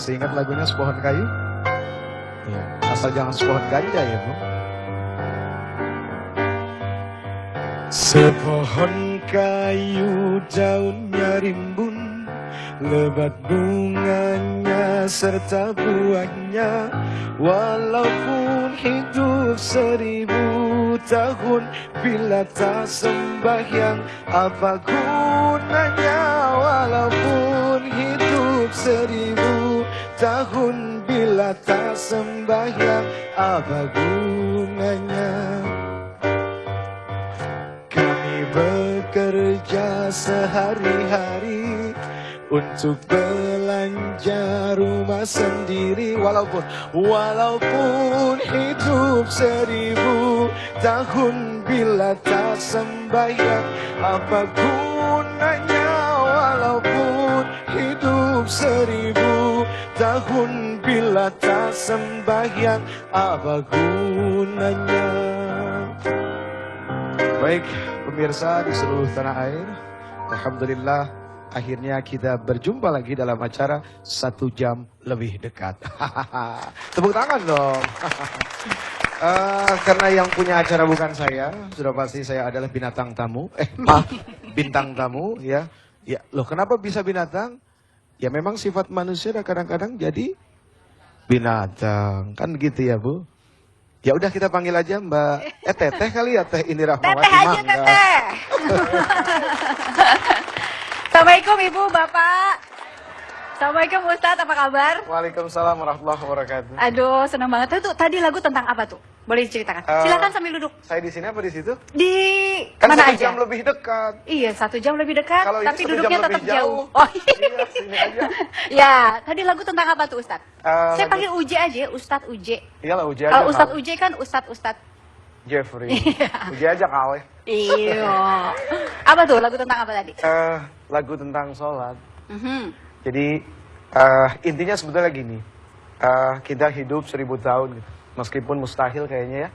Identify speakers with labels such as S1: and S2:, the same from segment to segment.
S1: Masih ingat lagunya Sepohon Kayu? Ya, asal jangan sepohon ganja ya Bu. Sepohon kayu daunnya rimbun, lebat bunganya serta buahnya. Walaupun hidup 1000 tahun, bila tak sembahyang apa gunanya? Walaupun hidup 1000 tahun, bila tak sembahyang apa gunanya? Bekerja sehari-hari untuk belanja rumah sendiri. Walaupun hidup 1000 tahun, bila tak sembahyang apa gunanya? Walaupun hidup 1000 tahun, bila tak sembahyang apa gunanya? Baik pemirsa di seluruh tanah air, alhamdulillah akhirnya kita berjumpa lagi dalam acara 1 jam lebih dekat. Tepuk tangan dong. Karena yang punya acara bukan saya, sudah pasti saya adalah binatang tamu. Bintang tamu ya. Ya, loh kenapa bisa binatang? Ya memang sifat manusia kadang-kadang jadi binatang. Kan gitu ya Bu? Ya udah kita panggil aja Mbak Teteh kali ya, Teh Ini Rahmawati.
S2: Teteh aja Teteh. Assalamualaikum Ibu, Bapak. Assalamualaikum Ustadz, apa kabar?
S1: Waalaikumsalam warahmatullahi wabarakatuh.
S2: Aduh, senang banget. Itu tadi lagu tentang apa tuh? Boleh diceritakan? Silakan sambil duduk.
S1: Saya di sini apa di situ?
S2: Di
S1: kan
S2: mana
S1: 1
S2: aja?
S1: jam lebih dekat.
S2: Iya, 1 jam lebih dekat,
S1: Kalau
S2: tapi
S1: ini 1
S2: duduknya
S1: jam
S2: tetap
S1: lebih
S2: jauh.
S1: jauh.
S2: Oh
S1: Iya, sini aja.
S2: Ya, tadi lagu tentang apa tuh Ustadz? Saya
S1: lagu-
S2: panggil Uje aja, Ustadz Uje.
S1: Iyalah Uji aja.
S2: Kalau Ustadz
S1: kali.
S2: Uje kan Ustadz.
S1: Jeffrey.
S2: Iya.
S1: Uji aja kali.
S2: Iya. Apa tuh lagu tentang apa tadi?
S1: Lagu tentang sholat.
S2: Mhm.
S1: Jadi intinya sebetulnya gini. Kita hidup 1000 tahun gitu. Meskipun mustahil kayaknya ya.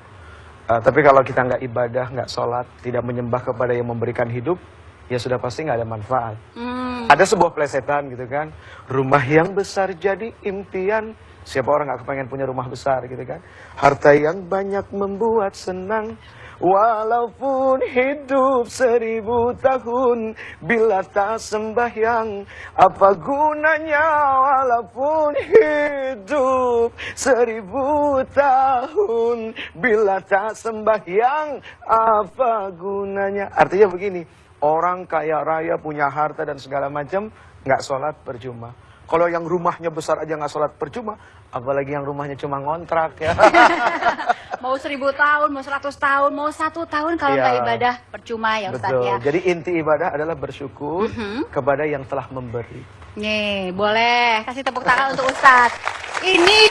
S1: Tapi kalau kita nggak ibadah, nggak sholat, tidak menyembah kepada yang memberikan hidup, ya sudah pasti nggak ada manfaat. Ada sebuah plesetan gitu kan. Rumah yang besar jadi impian. Siapa orang nggak kepengen punya rumah besar gitu kan. Harta yang banyak membuat senang. Walaupun hidup 1000 tahun, bila tak sembahyang apa gunanya? Walaupun hidup 1000 tahun, bila tak sembahyang apa gunanya? Artinya begini, orang kaya raya punya harta dan segala macam, nggak sholat percuma. Kalau yang rumahnya besar aja nggak sholat percuma, apalagi yang rumahnya cuma ngontrak ya.
S2: Mau 1000 tahun, mau 100 tahun, mau 1 tahun kalau nggak ibadah percuma ya Ustadz
S1: Betul.
S2: ya.
S1: Jadi inti ibadah adalah bersyukur kepada yang telah memberi.
S2: Nih, boleh kasih tepuk tangan untuk Ustadz. Ini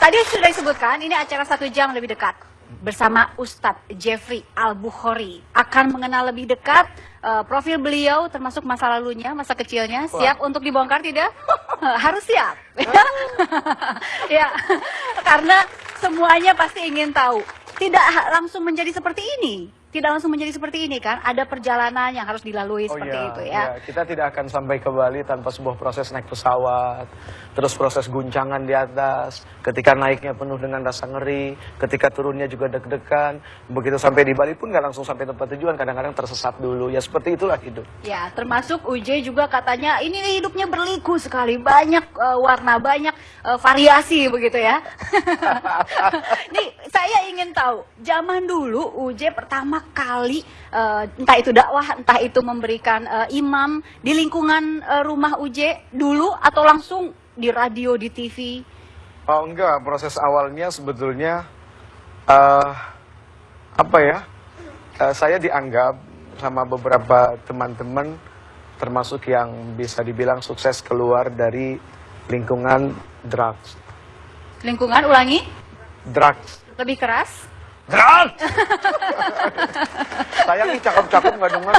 S2: tadi sudah disebutkan, ini acara 1 jam lebih dekat bersama Ustadz Jeffrey Al-Bukhari. Akan mengenal lebih dekat profil beliau, termasuk masa lalunya, masa kecilnya. Siap untuk dibongkar tidak? Harus siap. Ya, karena semuanya pasti ingin tahu. Tidak langsung menjadi seperti ini. Tidak langsung menjadi seperti ini kan. Ada perjalanan yang harus dilalui seperti itu ya.
S1: Kita tidak akan sampai ke Bali tanpa sebuah proses naik pesawat. Terus proses guncangan di atas. Ketika naiknya penuh dengan rasa ngeri. Ketika turunnya juga deg-degan. Begitu sampai di Bali pun nggak langsung sampai tempat tujuan. Kadang-kadang tersesat dulu. Ya seperti itulah hidup.
S2: Ya, termasuk Uje juga katanya ini hidupnya berliku sekali, banyak warna, banyak variasi begitu ya. Nih, saya ingin tahu, zaman dulu Uje pertama kali entah itu dakwah, entah itu memberikan imam di lingkungan rumah Uje dulu atau langsung di radio, di TV?
S1: Oh enggak, proses awalnya sebetulnya apa ya? Saya dianggap sama beberapa teman-teman termasuk yang bisa dibilang sukses keluar dari lingkungan drugs.
S2: Lingkungan, ulangi,
S1: Drugs.
S2: lebih keras.
S1: Drugs! Sayang nih cakep-cakep nggak dengar.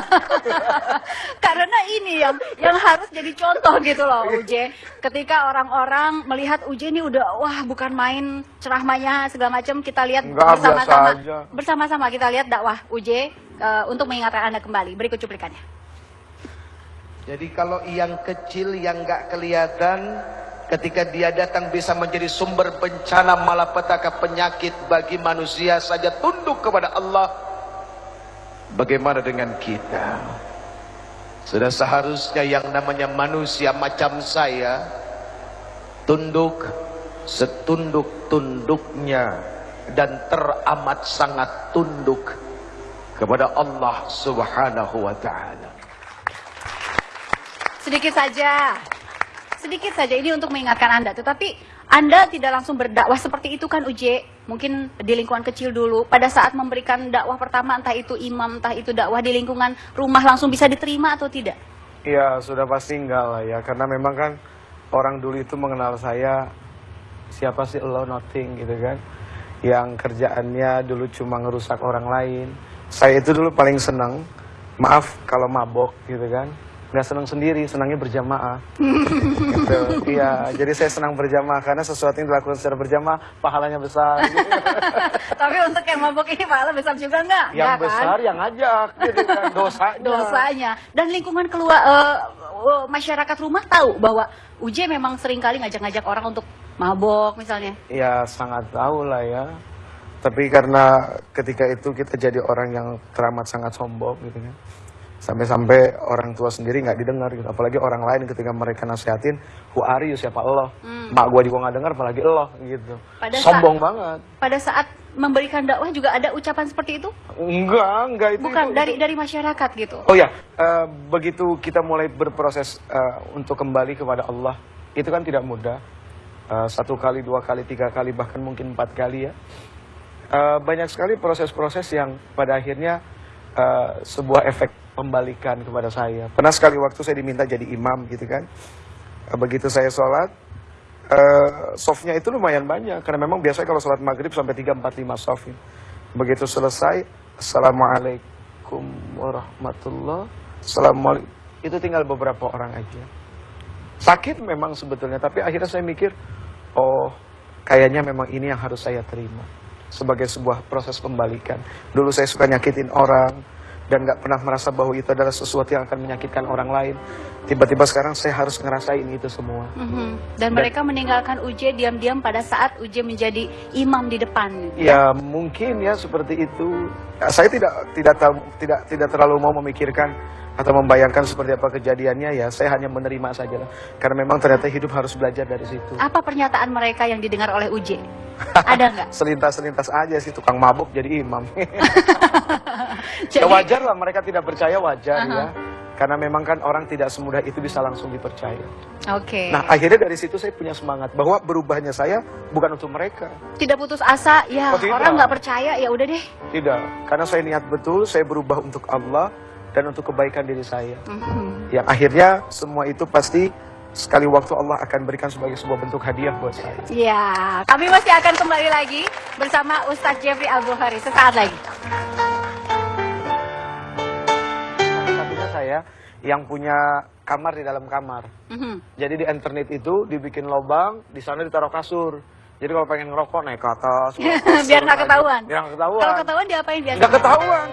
S2: Karena ini yang harus jadi contoh gitu loh Uje. Ketika orang-orang melihat Uje ini udah wah bukan main ceramahnya segala macam, kita lihat
S1: Enggak,
S2: bersama-sama.
S1: biasa aja.
S2: Bersama-sama kita lihat dakwah Uje untuk mengingatkan Anda kembali. Berikut cuplikannya.
S3: Jadi kalau yang kecil yang nggak kelihatan
S1: ketika dia datang bisa menjadi sumber bencana malapetaka penyakit bagi manusia saja tunduk kepada Allah. Bagaimana dengan kita? Sudah seharusnya yang namanya manusia macam saya tunduk setunduk-tunduknya dan teramat sangat tunduk kepada Allah Subhanahu wa ta'ala.
S2: Sedikit saja ini untuk mengingatkan Anda. Tetapi Anda tidak langsung berdakwah seperti itu kan Uje? Mungkin di lingkungan kecil dulu. Pada saat memberikan dakwah pertama, entah itu imam, entah itu dakwah di lingkungan rumah, langsung bisa diterima atau tidak?
S1: Iya, sudah pasti enggak lah ya. Karena memang kan orang dulu itu mengenal saya, siapa sih lo, nothing gitu kan. Yang kerjaannya dulu cuma ngerusak orang lain. Saya itu dulu paling senang, maaf kalau mabok gitu kan, nggak senang sendiri, senangnya berjamaah. Gitu. Iya, jadi saya senang berjamaah karena sesuatu yang dilakukan secara berjamaah pahalanya besar. Gitu.
S2: Tapi untuk yang mabok ini pahala besar juga nggak?
S1: Yang
S2: ya,
S1: besar
S2: kan?
S1: yang ngajak, gitu kan,
S2: dosanya. Dan lingkungan keluar masyarakat rumah tahu bahwa Uje memang sering kali ngajak-ngajak orang untuk mabok misalnya.
S1: Ya sangat tahu lah ya. Tapi karena ketika itu kita jadi orang yang teramat sangat sombong gitu kan. Sampai-sampai orang tua sendiri nggak didengar gitu. Apalagi orang lain ketika mereka nasihatin, who are you, siapa Allah? Mak gua juga nggak dengar, apalagi Allah gitu. Sombong banget.
S2: Pada saat memberikan dakwah juga ada ucapan seperti itu?
S1: Enggak itu.
S2: Bukan
S1: itu.
S2: dari masyarakat gitu.
S1: Oh ya, begitu kita mulai berproses untuk kembali kepada Allah, itu kan tidak mudah. 1 kali, 2 kali, 3 kali, bahkan mungkin 4 kali ya. Banyak sekali proses-proses yang pada akhirnya sebuah efek pembalikan kepada saya. Pernah sekali waktu saya diminta jadi imam gitu kan. Begitu saya sholat, softnya itu lumayan banyak. Karena memang biasanya kalau sholat maghrib sampai 3, 4, 5 soft. Begitu selesai, Assalamualaikum warahmatullahi wabarakatuh. Itu tinggal beberapa orang aja. Sakit memang sebetulnya, tapi akhirnya saya mikir, oh kayaknya memang ini yang harus saya terima. Sebagai sebuah proses pembalikan. Dulu saya suka nyakitin orang dan nggak pernah merasa bahwa itu adalah sesuatu yang akan menyakitkan orang lain. Tiba-tiba sekarang saya harus ngerasain itu semua.
S2: Dan mereka meninggalkan Uje diam-diam pada saat Uje menjadi imam di depan.
S1: Ya mungkin ya seperti itu. Saya tidak terlalu mau memikirkan atau membayangkan seperti apa kejadiannya ya. Saya hanya menerima saja lah. Karena memang ternyata hidup harus belajar dari situ.
S2: Apa pernyataan mereka yang didengar oleh Uje? Ada nggak?
S1: Selintas-selintas aja sih, tukang mabuk jadi imam. Ya wajar lah, mereka tidak percaya, wajar ya. Karena memang kan orang tidak semudah itu bisa langsung dipercaya.
S2: Oke.
S1: Nah akhirnya dari situ saya punya semangat bahwa berubahnya saya bukan untuk mereka.
S2: Tidak putus asa, ya orang nggak percaya, ya udah deh.
S1: Tidak, karena saya niat betul, saya berubah untuk Allah dan untuk kebaikan diri saya. Yang akhirnya semua itu pasti sekali waktu Allah akan berikan sebagai sebuah bentuk hadiah buat saya.
S2: Ya, kami masih akan kembali lagi bersama Ustadz Jeffrey Al-Bukhari sesaat lagi.
S1: Satunya saya yang punya kamar di dalam kamar. Jadi di internet itu dibikin lubang, di sana ditaruh kasur. Jadi kalau pengen ngerokok naik ke atas.
S2: Biar nggak ketahuan.
S1: Biar nggak ketahuan.
S2: Kalau ketahuan diapain biasanya?
S1: Nggak ketahuan.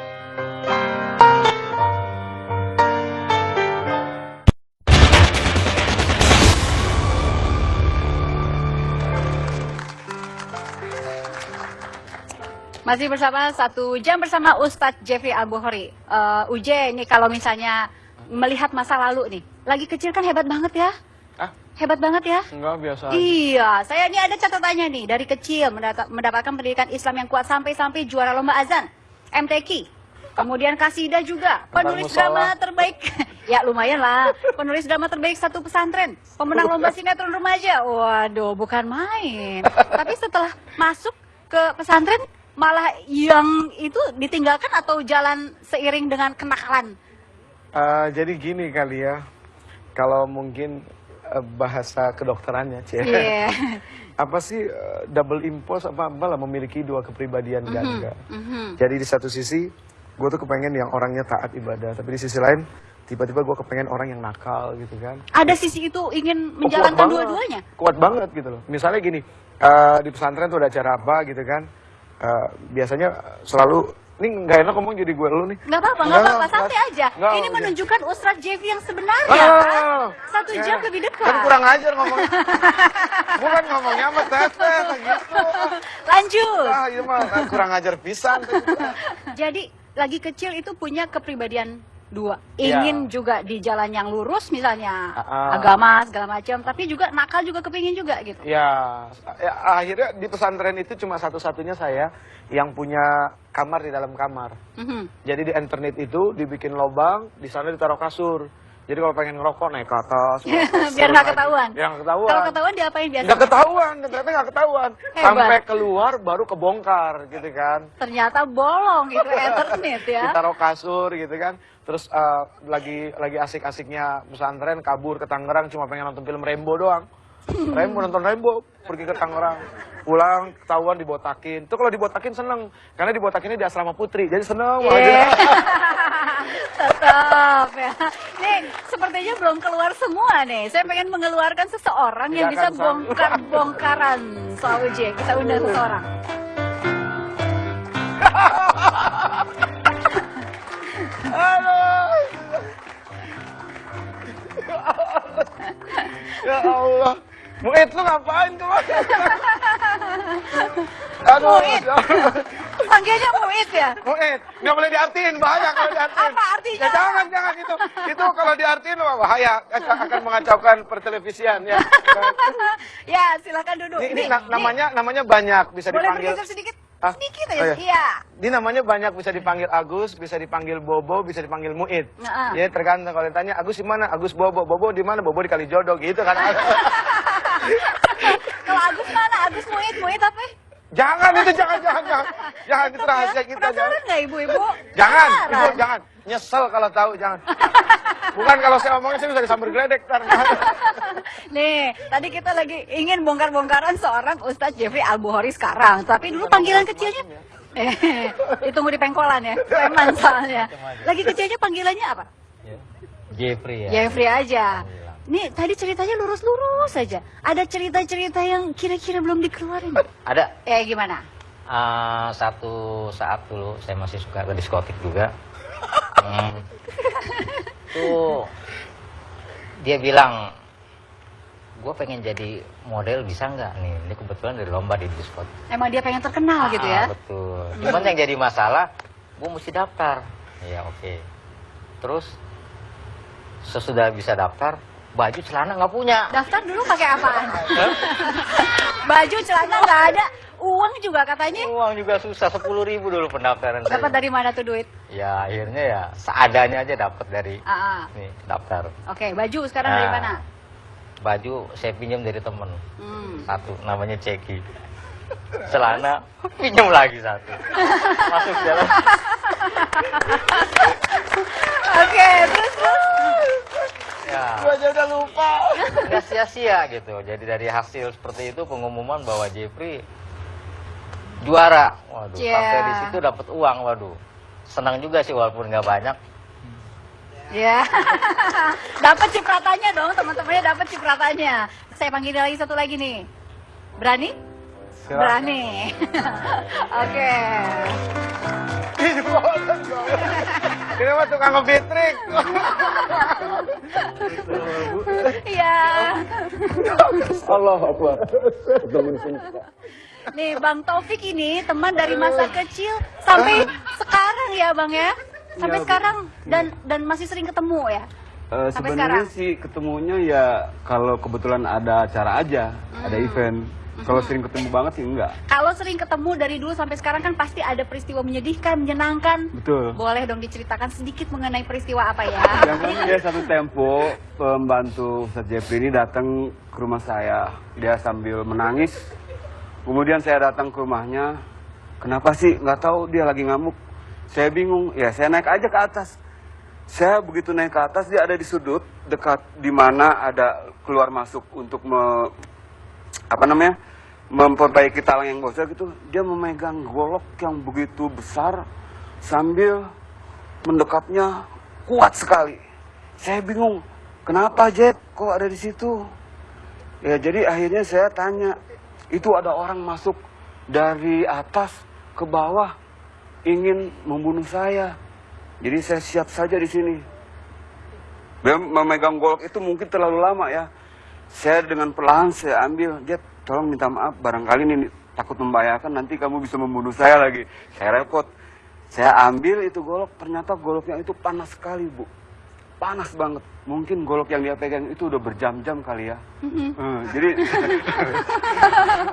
S2: Masih bersama 1 jam bersama Ustadz Jeffrey Al-Bukhari. Uje, ini kalau misalnya melihat masa lalu nih, lagi kecil kan hebat banget ya? Hebat banget ya?
S1: Enggak, biasa aja.
S2: Iya, saya ini ada catatannya nih, dari kecil mendapatkan pendidikan Islam yang kuat sampai juara lomba azan, MTQ. Kemudian kasidah juga, penulis drama terbaik. Ya lumayan lah, penulis drama terbaik 1 pesantren, pemenang lomba sinetron remaja. Waduh, bukan main. Tapi setelah masuk ke pesantren, malah yang itu ditinggalkan atau jalan seiring dengan kenakalan?
S1: Jadi gini kali ya, kalau mungkin bahasa kedokterannya, apa sih double impulse apa-apa lah, memiliki 2 kepribadian ganda. Jadi di satu sisi gue tuh kepengen yang orangnya taat ibadah, tapi di sisi lain tiba-tiba gue kepengen orang yang nakal gitu kan.
S2: Ada sisi itu ingin menjalankan dua-duanya?
S1: Kuat banget gitu loh. Misalnya gini, di pesantren tuh ada acara apa gitu kan, biasanya selalu Ini nggak enak ngomong jadi gue lu nih.
S2: Nggak apa-apa, santai aja.
S1: Nggak,
S2: Ini
S1: udah.
S2: menunjukkan Ustadz Jeffrey yang sebenarnya kan. 1 jam lebih dekat.
S1: Kan kurang ajar ngomongnya. Bukan ngomongnya sama Teteh gitu.
S2: Lanjut.
S1: Ah, iya mah kurang ajar pisan.
S2: Jadi lagi kecil itu punya kepribadian 2.
S1: Iya.
S2: Ingin juga di jalan yang lurus misalnya
S1: Ah.
S2: agama segala macam, tapi juga nakal juga kepingin juga gitu.
S1: Ya, akhirnya di pesantren itu cuma satu-satunya saya yang punya kamar di dalam kamar.
S2: Mhm.
S1: Jadi di internet itu dibikin lobang, di sana ditaruh kasur. Jadi kalau pengen ngerokok naik ke atas.
S2: Biar nggak ketahuan.
S1: Biar nggak ketahuan.
S2: Kalau ketahuan diapain biasa?
S1: Nggak ketahuan, ternyata nggak ketahuan.
S2: Hebat.
S1: Sampai keluar baru kebongkar gitu kan.
S2: Ternyata bolong itu internet ya.
S1: Ditaruh kasur gitu kan. Terus lagi asik-asiknya pesantren kabur ke Tangerang cuma pengen nonton film Rambo doang. Nonton Rambo, pergi ke Tangerang. Pulang ketahuan dibotakin. Tuh kalau dibotakin seneng karena dibotakinnya di asrama putri. Jadi seneng banget.
S2: Yeah. Tetap ya. Nih, sepertinya belum keluar semua nih. Saya pengen mengeluarkan seseorang yang bisa
S1: Tidak akan
S2: bongkar-bongkaran soal ujian. Kita undang seseorang.
S1: Aduh. Ya Allah. Muid lu ngapain tuh? Aduh.
S2: Muid.
S1: ya Allah.
S2: Panggilnya Muid ya?
S1: Muid, nggak boleh diartiin, bahaya kalau diartiin.
S2: Apa artinya?
S1: Ya jangan itu. Itu kalau diartiin bahaya, akan mengacaukan pertelevisian ya.
S2: Ya, silakan duduk.
S1: Ini namanya banyak, bisa
S2: boleh
S1: dipanggil.
S2: bergeser sedikit?
S1: Ah?
S2: Sedikit
S1: Oh,
S2: aja.
S1: iya.
S2: Iya.
S1: Ini namanya banyak, bisa dipanggil Agus, bisa dipanggil Bobo, bisa dipanggil Muid.
S2: Nah,
S1: Ya tergantung kalau ditanya Agus di mana? Agus Bobo. Bobo di mana? Bobo di Kalijodo gitu kan.
S2: Kalau Agus mana? Agus Muid. Muid apa?
S1: Jangan itu jangan itu rahasia kita.
S2: Penasaran nggak ibu-ibu?
S1: Jangan,
S2: Penasaran.
S1: ibu jangan. Nyesel kalau tahu, jangan. Bukan kalau saya ngomongnya saya bisa disambar geledek ntar.
S2: Nih, tadi kita lagi ingin bongkar-bongkaran seorang Ustadz Jeffrey Al-Bukhari sekarang. Tapi dulu panggilan kecilnya, ditunggu di pengkolan ya, preman soalnya. Lagi kecilnya panggilannya apa?
S3: Jeffrey ya.
S2: Jeffrey aja. Nih, tadi ceritanya lurus-lurus saja. Ada cerita-cerita yang kira-kira belum dikeluarin?
S3: Ada
S2: Gimana?
S3: satu saat dulu saya masih suka ke diskotik juga. Tuh dia bilang, gue pengen jadi model bisa nggak nih? Ini kebetulan dari lomba di diskotik.
S2: Emang dia pengen terkenal gitu ya?
S3: Betul. Cuman yang jadi masalah, gue mesti daftar. Ya oke. Terus sesudah bisa daftar, baju celana nggak punya.
S2: Daftar dulu pakai apaan? Baju, celana nggak ada. Uang juga katanya.
S3: Uang juga susah, 10.000 dulu pendaftaran saya.
S2: Dapat dari mana tuh duit?
S3: Ya akhirnya ya seadanya aja dapat dari nih daftar.
S2: Oke, baju sekarang dari
S3: Nah.
S2: mana?
S3: Baju saya pinjam dari temen satu, namanya Ceki. Celana pinjam lagi satu. Masuk jalan.
S2: Oke, terus
S3: Ya,
S1: Gua aja udah lupa.
S3: nggak sia-sia gitu. Jadi dari hasil seperti itu pengumuman bahwa Jeffrey juara. Waduh,
S2: Yeah.
S3: sampai di situ dapat uang. Waduh, senang juga sih walaupun nggak banyak.
S2: ya. Dapat cipratannya dong, teman-temannya dapat cipratannya. Saya panggil lagi satu lagi nih. Berani?
S1: Silakan.
S2: Berani. Oke.
S1: Ini mah tukang ngebitrik.
S2: Iya.
S1: Allah Akbar.
S2: Nih, Bang Taufik ini teman dari masa kecil sampai sekarang ya, Bang ya? Sampai
S4: Iya, Bu.
S2: sekarang dan masih sering ketemu ya? Sampai
S4: Sebenarnya
S2: sekarang?
S4: sih ketemunya ya kalau kebetulan ada acara aja, ada event. Kalau sering ketemu banget sih enggak.
S2: Kalau sering ketemu dari dulu sampai sekarang kan pasti ada peristiwa menyedihkan, menyenangkan.
S4: Betul.
S2: Boleh dong diceritakan sedikit mengenai peristiwa apa ya?
S4: Yang kan dia satu tempo pembantu Ustadz Jeffrey ini datang ke rumah saya. Dia sambil menangis. Kemudian saya datang ke rumahnya. Kenapa sih? Nggak tahu, dia lagi ngamuk. Saya bingung. Ya saya naik aja ke atas. Saya begitu naik ke atas, dia ada di sudut dekat di mana ada keluar masuk untuk memperbaiki talang yang bocor gitu. Dia memegang golok yang begitu besar sambil mendekapnya kuat sekali. Saya bingung, kenapa Jet kok ada di situ? Ya jadi akhirnya saya tanya, itu ada orang masuk dari atas ke bawah. ingin membunuh saya. Jadi saya siap saja di sini. Dia memegang golok itu mungkin terlalu lama ya. Saya dengan perlahan saya ambil. Dia tolong minta maaf, barangkali ini takut membahayakan, nanti kamu bisa membunuh saya lagi. Saya repot. Saya ambil itu golok, ternyata goloknya itu panas sekali, Bu. Panas banget. Mungkin golok yang dia pegang itu udah berjam-jam kali ya. Jadi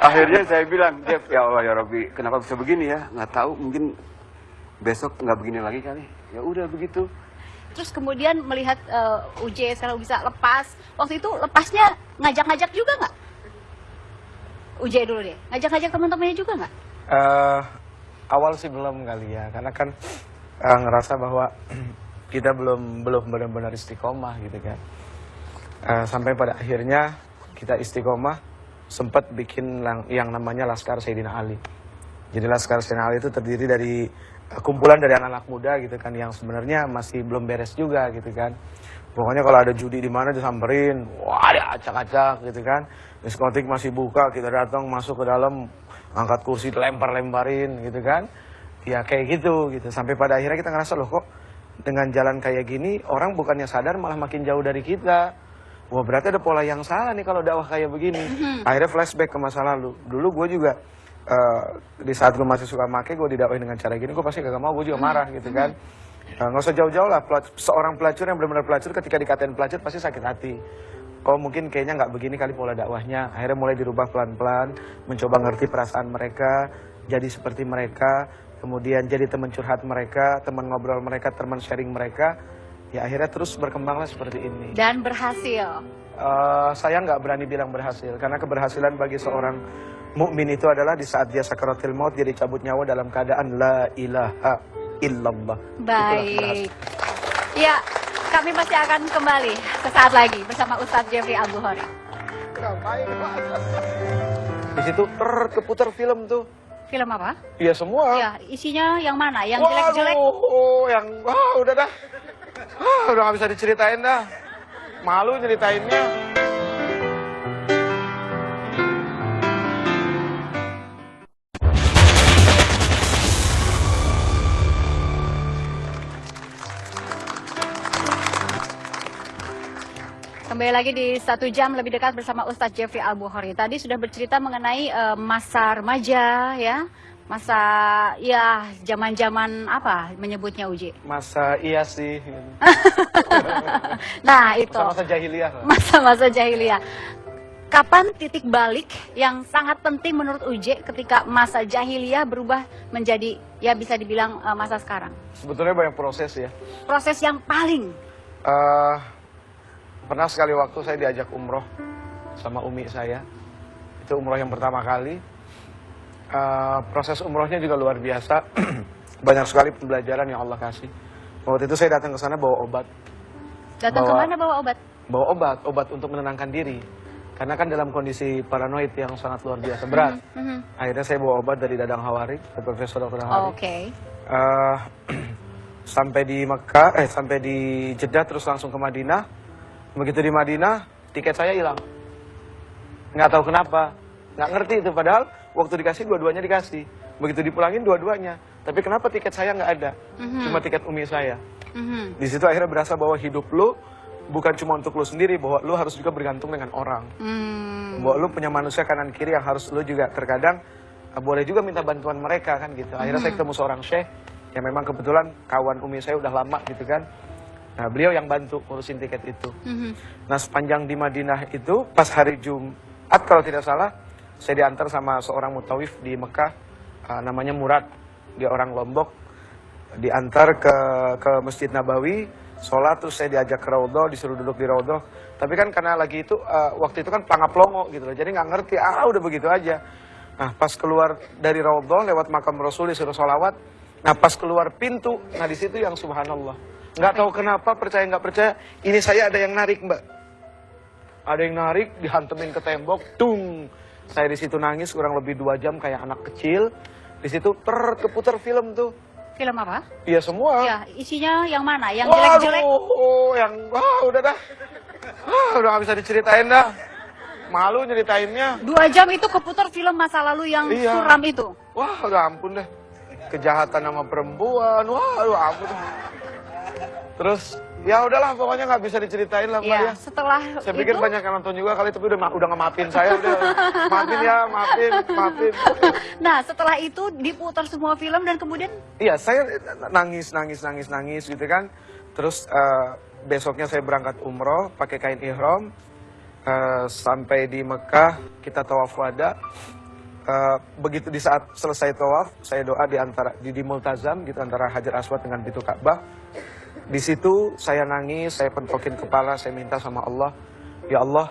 S4: akhirnya saya bilang, Jeff, ya Allah ya Rabbi, kenapa bisa begini ya? Nggak tahu, mungkin besok nggak begini lagi kali. Ya udah begitu.
S2: Terus kemudian melihat UJ sekarang bisa lepas. Waktu itu lepasnya ngajak-ngajak juga nggak? UJ dulu deh. Ngajak-ngajak teman-temannya juga nggak?
S1: Awal sih belum kali ya, karena kan ngerasa bahwa kita belum benar-benar istiqomah gitu kan. Sampai pada akhirnya kita istiqomah, sempat bikin yang namanya Laskar Sayyidina Ali. Jadi Laskar Sayyidina Ali itu terdiri dari kumpulan dari anak-anak muda gitu kan, yang sebenarnya masih belum beres juga gitu kan. Pokoknya kalau ada judi di mana disamperin, wah ada acak-acak gitu kan. Diskotik masih buka, kita datang masuk ke dalam, angkat kursi dilempar-lemparin gitu kan. Ya kayak gitu. Sampai pada akhirnya kita ngerasa loh kok dengan jalan kayak gini orang bukannya sadar malah makin jauh dari kita. Wah berarti ada pola yang salah nih kalau dakwah kayak begini. Akhirnya flashback ke masa lalu. Dulu gue juga di saat gue masih suka make, gue didakwain dengan cara gini, gue pasti gak mau, gue juga marah gitu kan. Nggak usah jauh-jauh lah, seorang pelacur yang benar-benar pelacur ketika dikatain pelacur pasti sakit hati. Oh mungkin kayaknya nggak begini kali pola dakwahnya. Akhirnya mulai dirubah pelan-pelan, mencoba ngerti perasaan mereka, jadi seperti mereka. Kemudian jadi teman curhat mereka, teman ngobrol mereka, teman sharing mereka. Ya akhirnya terus berkembanglah seperti ini.
S2: Dan berhasil.
S1: Saya nggak berani bilang berhasil, karena keberhasilan bagi seorang mukmin itu adalah di saat dia sakaratul maut, dia dicabut nyawa dalam keadaan la ilaha illallah.
S2: Baik. Ya, kami masih akan kembali sesaat lagi bersama Ustadz Jeffrey Al-Bukhori.
S1: Di situ keputar film tuh.
S2: Film apa?
S1: Iya semua.
S2: Ya, isinya yang mana? Yang jelek-jelek?
S1: Yang udah dah. Udah gak bisa diceritain dah. Malu ceritainnya.
S2: Kembali lagi di 1 jam lebih dekat bersama Ustadz Jeffrey Al-Bukhori. Tadi sudah bercerita mengenai masa remaja ya. Masa ya zaman-zaman apa menyebutnya Uji?
S1: Masa iya sih.
S2: Nah itu.
S1: Masa jahiliyah.
S2: Masa-masa jahiliyah. Kapan titik balik yang sangat penting menurut Uji ketika masa jahiliyah berubah menjadi ya bisa dibilang masa sekarang?
S1: Sebetulnya banyak proses ya.
S2: Proses yang paling
S1: pernah sekali waktu saya diajak umroh sama umi saya. Itu umroh yang pertama kali. Proses umrohnya juga luar biasa. Banyak sekali pembelajaran yang Allah kasih. Waktu itu saya datang ke sana bawa obat.
S2: Datang ke mana bawa obat?
S1: Bawa obat untuk menenangkan diri. Karena kan dalam kondisi paranoid yang sangat luar biasa berat. Akhirnya saya bawa obat dari Dadang Hawari, ke Profesor Dr. Hawari.
S2: Oke.
S1: Sampai di Mekah, sampai di Jeddah terus langsung ke Madinah. Begitu di Madinah, tiket saya hilang. Nggak tahu kenapa. Nggak ngerti itu, padahal waktu dikasih dua-duanya dikasih. Begitu dipulangin dua-duanya. Tapi kenapa tiket saya nggak ada? Cuma tiket umi saya. Di situ akhirnya berasa bahwa hidup lu bukan cuma untuk lu sendiri, bahwa lu harus juga bergantung dengan orang. Bahwa lu punya manusia kanan kiri yang harus lu juga terkadang boleh juga minta bantuan mereka kan gitu. Akhirnya saya ketemu seorang syekh yang memang kebetulan kawan umi saya udah lama gitu kan. Nah beliau yang bantu ngurusin tiket itu. Nah sepanjang di Madinah itu pas hari Jumat kalau tidak salah, saya diantar sama seorang mutawif di Mekah, namanya Murad, dia orang Lombok. Diantar ke Masjid Nabawi, sholat, terus saya diajak ke Raudhah, disuruh duduk di Raudhah. Tapi kan karena lagi itu, waktu itu kan pangaplongo gitu loh, jadi nggak ngerti, udah begitu aja. Nah pas keluar dari Raudhah, lewat makam Rasul disuruh sholawat. Nah pas keluar pintu, nah di situ yang subhanallah. Nggak tahu kenapa, percaya nggak percaya, ini saya ada yang narik mbak. Ada yang narik, dihantemin ke tembok, tung. Saya di situ nangis kurang lebih 2 jam kayak anak kecil. Di situ keputar film tuh.
S2: Film apa?
S1: Iya semua.
S2: Ya, isinya yang mana? Yang jelek-jelek?
S1: Yang udah dah. Udah nggak bisa diceritain dah. Malu nyeritainnya.
S2: 2 jam itu keputar film masa lalu yang suram itu?
S1: Wah udah ampun deh. kejahatan sama perempuan, waduh aku tuh. Terus ya udahlah pokoknya nggak bisa diceritain lah Mbak
S2: Ya,
S1: ya.
S2: setelah
S1: Saya pikir
S2: itu,
S1: banyak yang nonton juga kali, tapi udah ngemaafin saya, udah maafin ya, maafin.
S2: nah setelah itu diputar semua film dan kemudian
S1: Iya, saya nangis gitu kan. Terus besoknya saya berangkat umroh pakai kain ihram. Sampai di Mekah kita tawaf wada. Begitu di saat selesai tawaf, saya doa di Multazam gitu antara Hajar Aswad dengan pintu Ka'bah. Di situ saya nangis, saya pentokin kepala, saya minta sama Allah, ya Allah,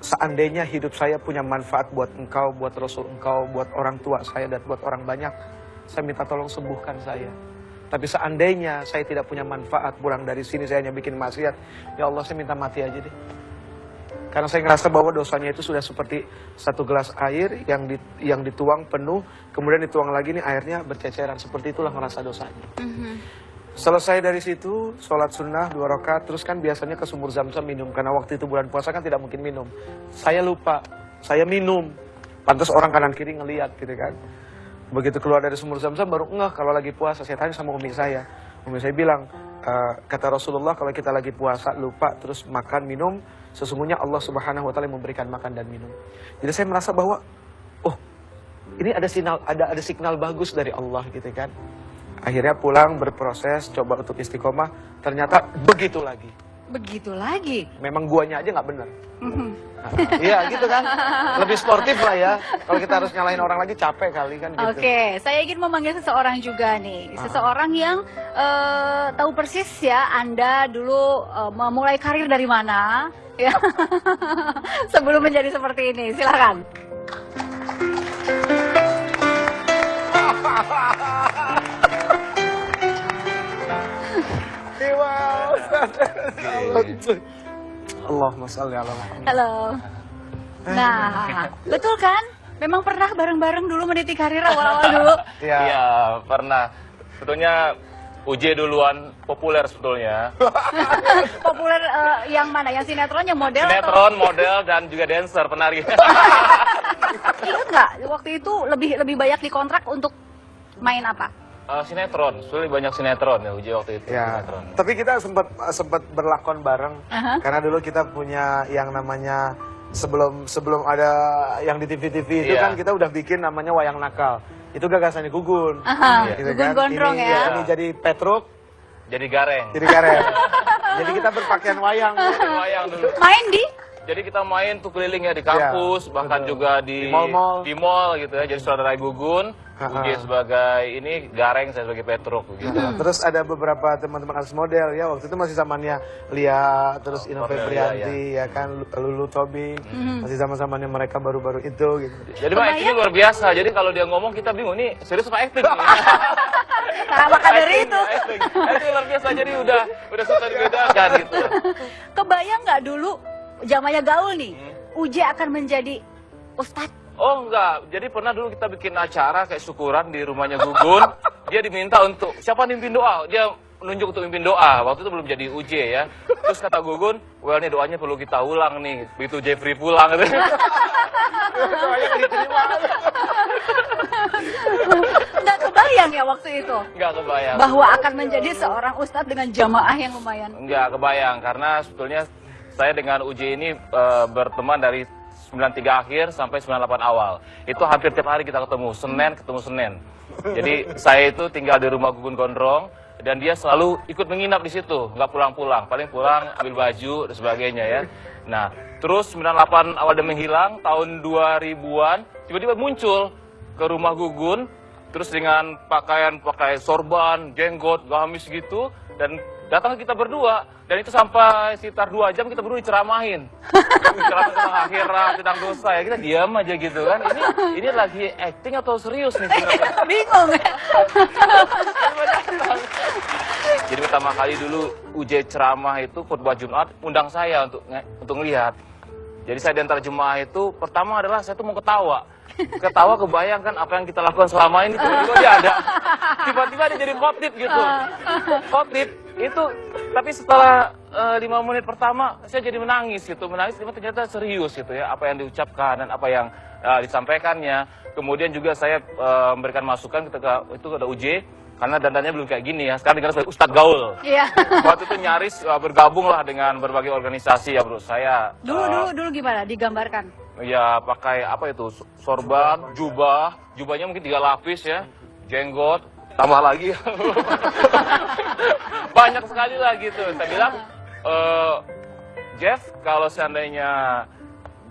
S1: seandainya hidup saya punya manfaat buat engkau, buat Rasul engkau, buat orang tua saya dan buat orang banyak, saya minta tolong sembuhkan saya. Tapi seandainya saya tidak punya manfaat, pulang dari sini saya hanya bikin maksiat, ya Allah saya minta mati aja deh. Karena saya ngerasa bahwa dosanya itu sudah seperti satu gelas air yang dituang penuh, kemudian dituang lagi nih airnya berceceran, seperti itulah ngerasa dosanya. Selesai dari situ, sholat sunnah 2 rakaat, terus kan biasanya ke sumur Zam-Zam minum, karena waktu itu bulan puasa kan tidak mungkin minum. Saya lupa, saya minum, pantas orang kanan kiri ngeliat gitu kan. Begitu keluar dari sumur Zam-Zam baru ngeh kalau lagi puasa, saya tanya sama umi saya bilang, kata Rasulullah kalau kita lagi puasa lupa terus makan minum, sesungguhnya Allah Subhanahu Wa Taala memberikan makan dan minum. Jadi saya merasa bahwa, oh ini ada signal bagus dari Allah gitu kan. Akhirnya pulang berproses, coba untuk istiqomah, ternyata begitu lagi.
S2: begitu lagi.
S1: Memang guanya aja nggak bener. Iya gitu kan, lebih sportif lah ya. Kalau kita harus nyalain orang lagi capek kali kan gitu.
S2: Oke, saya ingin memanggil seseorang juga nih, seseorang yang tahu persis ya Anda dulu memulai karir dari mana, ya, sebelum menjadi seperti ini. Silakan.
S1: Allahumma sholli ala Muhammad.
S2: Halo. Nah, betul kan? Memang pernah bareng-bareng dulu meniti karir awal-awal dulu.
S5: Iya, pernah. Sebetulnya UJ duluan populer sebetulnya.
S2: Populer yang mana? Yang sinetron, yang model?
S5: Sinetron, model, dan juga dancer, penari.
S2: Ingat nggak? Waktu itu lebih banyak dikontrak untuk main apa?
S5: Sinetron, sebetulnya banyak sinetron ya UJ waktu itu.
S1: Ya,
S5: Sinetron.
S1: tapi kita sempat berlakon bareng karena dulu kita punya yang namanya sebelum ada yang di TV-TV itu
S5: Iya.
S1: kan kita udah bikin namanya wayang nakal. Itu gagasannya Gugun.
S2: Aha,
S1: Gitu
S2: Gugun Gondrong
S1: ini,
S2: ya.
S1: Ini jadi Petruk,
S5: Jadi gareng.
S1: jadi karet. Jadi kita berpakaian wayang.
S5: Wayang dulu.
S2: Main di?
S5: Jadi kita main tuh keliling ya di kampus,
S1: Iya,
S5: bahkan
S1: betul.
S5: juga di
S1: mall-mall.
S5: mall gitu ya. Jadi saudara Gugun, UJ sebagai ini gareng, saya sebagai Petruk gitu.
S1: Terus ada beberapa teman-teman artis model ya, waktu itu masih zamannya Lia, terus Ino Febrianti, ya kan, Lulu Tobing, masih zaman-zamannya mereka baru-baru itu gitu.
S5: Jadi Pak actingnya luar biasa. Jadi kalau dia ngomong kita bingung nih serius apa acting?
S2: Nah, maka dari itu.
S5: Acting luar biasa. Jadi udah susah dibedakan gitu.
S2: Kebayang nggak dulu zamannya gaul nih, UJ akan menjadi ustadz?
S5: Oh enggak, jadi pernah dulu kita bikin acara kayak syukuran di rumahnya Gugun. Dia diminta untuk, siapa mimpin doa? Dia menunjuk untuk mimpin doa, waktu itu belum jadi UJ ya. Terus kata Gugun, well nih doanya perlu kita ulang nih, begitu Jeffrey pulang.
S2: Nggak kebayang ya waktu itu?
S5: Enggak kebayang.
S2: Bahwa akan menjadi seorang ustadz dengan jamaah yang lumayan.
S5: Enggak kebayang, karena sebetulnya saya dengan UJ ini berteman dari 93 akhir sampai 98 awal. Itu hampir tiap hari kita ketemu Senin. Jadi saya itu tinggal di rumah Gugun Gondrong dan dia selalu ikut menginap di situ, nggak pulang-pulang. Paling pulang ambil baju dan sebagainya ya. Nah, terus 98 awal dia menghilang, tahun 2000-an tiba-tiba muncul ke rumah Gugun terus dengan pakaian sorban, jenggot, gamis gitu dan datang ke kita berdua. Dan itu sampai sekitar 2 jam kita berdua diceramahin. Ceramahin tentang akhirat, tentang dosa ya. Kita diam aja gitu kan. Ini lagi acting atau serius nih sebenarnya?
S2: Bingung ya?
S5: Jadi pertama kali dulu UJ ceramah itu khutbah Jumat undang saya untuk ngelihat. Jadi saya di antara jemaah itu pertama adalah saya tuh mau ketawa. Ketawa kebayang kan apa yang kita lakukan selama ini, tiba-tiba dia ada. Tiba-tiba dia jadi khotib gitu. Khotib itu, tapi setelah 5 menit pertama saya jadi menangis gitu, tapi ternyata serius gitu ya apa yang diucapkan dan apa yang disampaikannya. Kemudian juga saya memberikan masukan ketika itu ada UJ, karena dandannya belum kayak gini ya. Sekarang dikenal sebagai Ustadz Gaul.
S2: Iya.
S5: Waktu itu nyaris bergabung lah dengan berbagai organisasi ya bro. Saya
S2: Dulu gimana? Digambarkan.
S5: ya pakai apa itu sorban, jubahnya mungkin 3 lapis ya, jenggot, tambah lagi. Banyak sekali lah gitu. Saya bilang, Jeff, kalau seandainya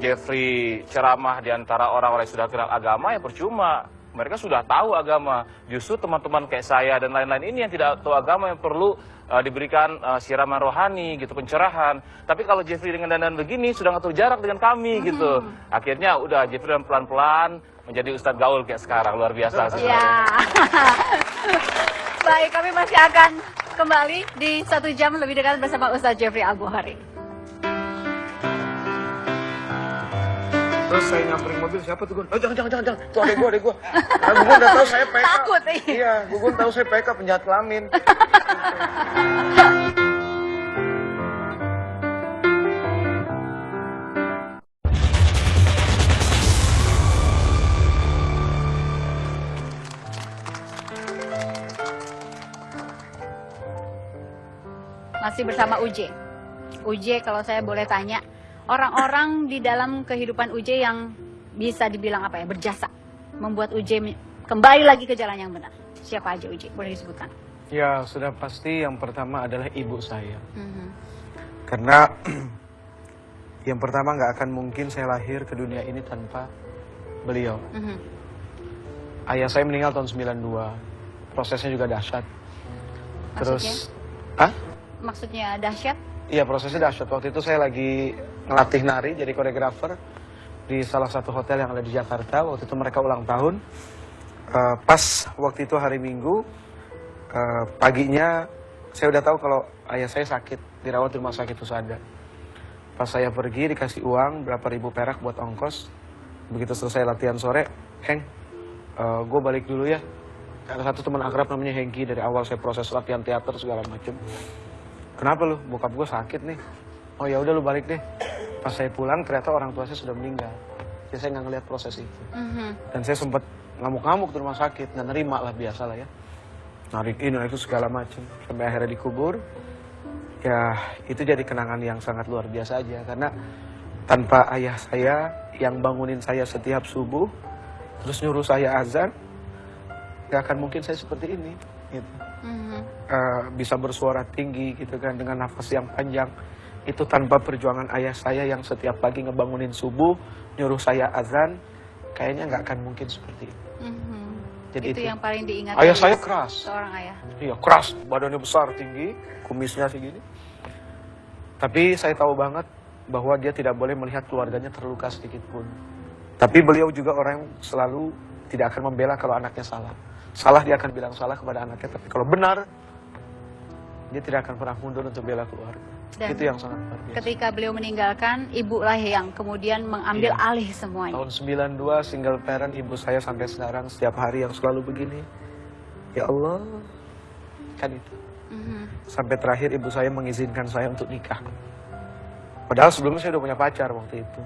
S5: Jeffrey ceramah di antara orang-orang yang sudah kenal agama, ya percuma. Mereka sudah tahu agama. Justru teman-teman kayak saya dan lain-lain ini yang tidak tahu agama yang perlu diberikan siraman rohani gitu, pencerahan. Tapi kalau Jeffrey dengan dandan begini sudah ngatur jarak dengan kami gitu. Akhirnya udah Jeffrey dan pelan-pelan menjadi Ustadz Gaul kayak sekarang. Luar biasa sih.
S2: Ya. Baik, kami masih akan kembali di 1 jam lebih dekat bersama Ustadz Jeffrey Al-Bukhari.
S1: Terus saya nyamperin mobil, siapa tuh Gun? Oh jangan, tuh adek gua. Nah, Gugun udah tahu saya PK.
S2: Takut,
S1: Iya, Gugun tahu saya PK, penjahat kelamin.
S2: Masih bersama UJ. UJ, kalau saya boleh tanya, orang-orang di dalam kehidupan UJ yang bisa dibilang apa ya, berjasa, membuat UJ kembali lagi ke jalan yang benar. Siapa aja UJ? Boleh disebutkan?
S1: Ya, sudah pasti yang pertama adalah ibu saya. Karena yang pertama nggak akan mungkin saya lahir ke dunia ini tanpa beliau. Ayah saya meninggal tahun 92. Prosesnya juga dahsyat. Terus,
S2: Maksudnya dahsyat?
S1: Iya, prosesnya dahsyat. Waktu itu saya lagi ngelatih nari jadi koreografer di salah satu hotel yang ada di Jakarta. Waktu itu mereka ulang tahun. Pas waktu itu hari Minggu, paginya saya udah tahu kalau ayah saya sakit, dirawat di rumah sakit Husada. Pas saya pergi dikasih uang berapa ribu perak buat ongkos. Begitu selesai latihan sore, Heng, gue balik dulu ya. Ada satu teman akrab namanya Hengki, dari awal saya proses latihan teater segala macem. Kenapa lu? Bokap gue sakit nih. Oh ya udah lu balik deh. Pas saya pulang ternyata orang tua saya sudah meninggal. Jadi saya nggak ngeliat proses itu. Dan saya sempat ngamuk-ngamuk di rumah sakit, nggak nerima lah, biasa lah ya. Narik ini, itu segala macam. Sampai akhirnya dikubur. Ya itu jadi kenangan yang sangat luar biasa aja. Karena tanpa ayah saya yang bangunin saya setiap subuh, terus nyuruh saya azan, nggak akan mungkin saya seperti ini. Gitu. Bisa bersuara tinggi gitu kan, dengan nafas yang panjang. Itu tanpa perjuangan ayah saya yang setiap pagi ngebangunin subuh, nyuruh saya azan, kayaknya nggak akan mungkin seperti itu. Jadi
S2: itu yang paling diingat.
S1: Ayah saya keras.
S2: Seorang ayah.
S1: Iya, keras, badannya besar, tinggi, kumisnya segini. Tapi saya tahu banget bahwa dia tidak boleh melihat keluarganya terluka sedikit pun. Tapi beliau juga orang yang selalu tidak akan membela kalau anaknya salah. Salah dia akan bilang salah kepada anaknya, tapi kalau benar, dia tidak akan pernah mundur untuk bela keluarga.
S2: Dan
S1: itu yang sangat luar biasa.
S2: Ketika beliau meninggalkan, ibu lah yang kemudian mengambil alih semuanya.
S1: Tahun 92, single parent, ibu saya sampai sekarang setiap hari yang selalu begini. Ya Allah, kan itu. Sampai terakhir ibu saya mengizinkan saya untuk nikah. Padahal sebelumnya saya udah punya pacar waktu itu.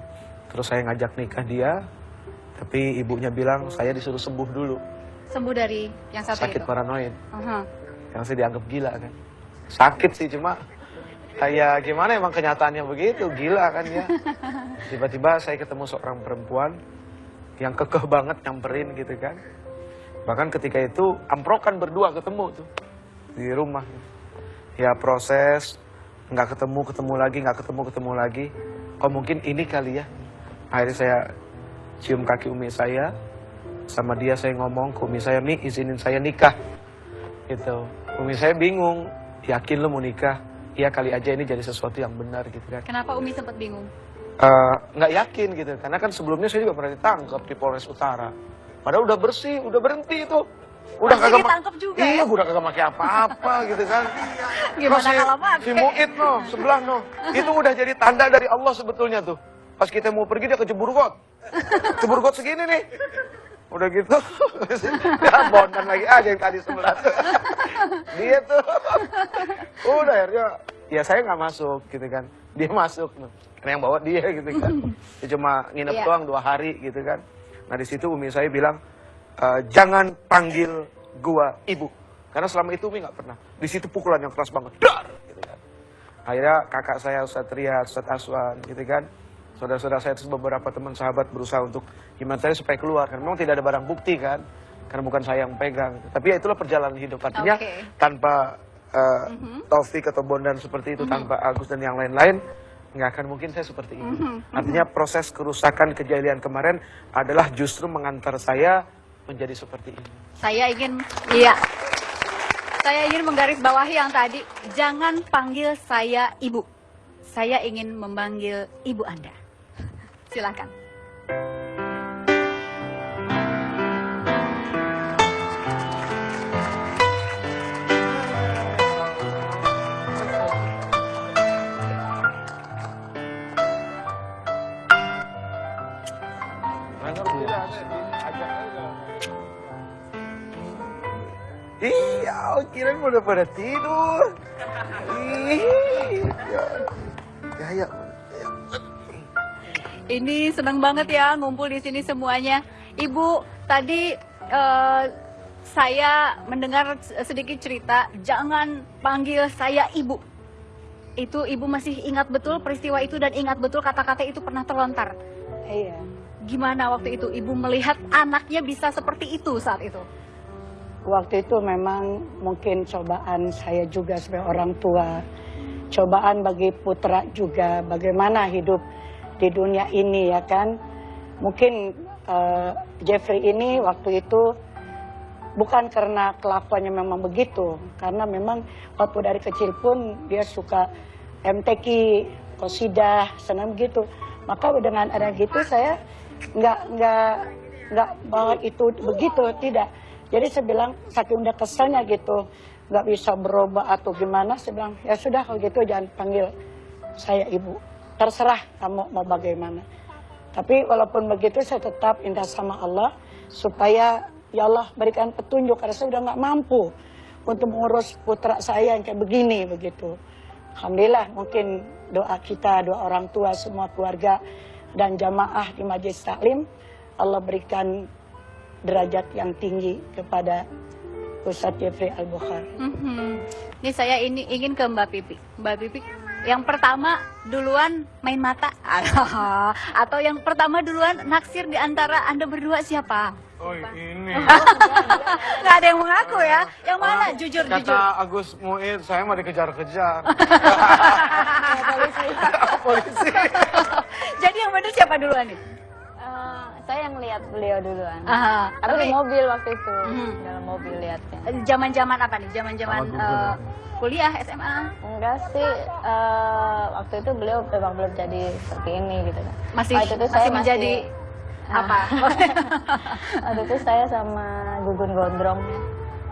S1: Terus saya ngajak nikah dia, tapi ibunya bilang saya disuruh sembuh dulu.
S2: Sembuh dari yang satu
S1: Sakit
S2: itu?
S1: paranoid. Yang saya dianggap gila kan. Sakit sih, cuma kayak gimana, emang kenyataannya begitu, gila kan ya. Tiba-tiba saya ketemu seorang perempuan yang kekeh banget nyamperin gitu kan. Bahkan ketika itu amprokan berdua ketemu tuh di rumah. Ya proses, nggak ketemu lagi. Oh mungkin ini kali ya. Akhirnya saya cium kaki umi saya, sama dia saya ngomong ke umi saya, Mi izinin saya nikah. Gitu. Umi saya bingung, yakin lo mau nikah? Iya kali aja ini jadi sesuatu yang benar gitu kan.
S2: Kenapa Umi sempat bingung?
S1: Nggak yakin gitu, karena kan sebelumnya saya juga pernah ditangkap di Polres Utara. Padahal udah bersih, udah berhenti itu. Udah
S2: masih
S1: kagak
S2: ditangkap juga
S1: iya,
S2: ya?
S1: udah kagak pakai apa-apa gitu kan.
S2: Gimana kalau pakai?
S1: Si Mu'id sebelah itu udah jadi tanda dari Allah sebetulnya tuh. Pas kita mau pergi dia kejebur got. Jebur got segini nih. Udah gitu, ya bondan lagi aja yang tadi sebelah. Dia tuh, udah akhirnya, ya saya nggak masuk gitu kan, dia masuk, karena yang bawa dia gitu kan. Dia cuma nginep
S2: Iya.
S1: doang 2 hari gitu kan. Nah di situ umi saya bilang, jangan panggil gua ibu, karena selama itu umi nggak pernah. Di situ pukulan yang keras banget, dar, gitu kan. Akhirnya kakak saya Ustadz Riyad, Ustadz Aswan gitu kan, saudara-saudara saya terus beberapa teman sahabat berusaha untuk gimana saya supaya keluar, karena memang tidak ada barang bukti kan, karena bukan saya yang pegang. Tapi ya itulah perjalanan hidup. Artinya
S2: Oke.
S1: tanpa Taufik atau Bondan seperti itu, tanpa Agus dan yang lain-lain, nggak akan mungkin saya seperti ini. Artinya proses kerusakan kejahilian kemarin adalah justru mengantar saya menjadi seperti ini.
S2: Saya ingin menggarisbawahi yang tadi, jangan panggil saya ibu. Saya ingin memanggil ibu Anda. Silakan.
S1: Iya, kirain udah pada tidur. Ya.
S2: Ini senang banget ya ngumpul di sini semuanya. Ibu, tadi saya mendengar sedikit cerita, jangan panggil saya ibu. Itu ibu masih ingat betul peristiwa itu dan ingat betul kata-kata itu pernah terlontar.
S6: Iya.
S2: Gimana waktu itu ibu melihat anaknya bisa seperti itu saat itu?
S6: Waktu itu memang mungkin cobaan saya juga sebagai orang tua. Cobaan bagi putra juga, bagaimana hidup di dunia ini ya kan. Mungkin Jeffrey ini waktu itu bukan karena kelakuannya memang begitu. Karena memang waktu dari kecil pun dia suka MTQ, qasidah, senam gitu. Maka dengan ada gitu saya nggak bahwa itu begitu, tidak. Jadi saya bilang saking udah keselnya gitu, nggak bisa berubah atau gimana, saya bilang ya sudah kalau gitu jangan panggil saya ibu, terserah kamu mau bagaimana. Tapi walaupun begitu saya tetap minta sama Allah supaya ya Allah berikan petunjuk, karena saya udah nggak mampu untuk mengurus putra saya yang kayak begini begitu. Alhamdulillah mungkin doa kita, doa orang tua, semua keluarga dan jamaah di Majelis Taklim, Allah berikan derajat yang tinggi kepada Ustadz Jeffrey Al-Bukhari.
S2: Ini saya ingin ke Mbak Pipi. Mbak Pipi, yang pertama duluan main mata atau yang pertama duluan naksir di antara Anda berdua siapa?
S1: Oh ini.
S2: Nggak ada yang mengaku ya. Yang mana? Jujur.
S1: Kata Agus Muid, saya mau dikejar-kejar. Polisi.
S2: Jadi yang benar siapa duluan nih?
S7: Saya yang lihat beliau duluan.
S2: Aha,
S7: Aku
S2: tapi
S7: di mobil waktu itu,
S2: Mhm.
S7: dalam mobil lihatnya.
S2: zaman-zaman apa nih? Zaman-zaman kuliah, SMA?
S7: Enggak sih, waktu itu beliau memang belum jadi seperti ini gitu kan.
S2: Masih
S7: Waktu itu saya
S2: menjadi apa?
S7: Waktu itu saya sama Gugun Gondrong ya.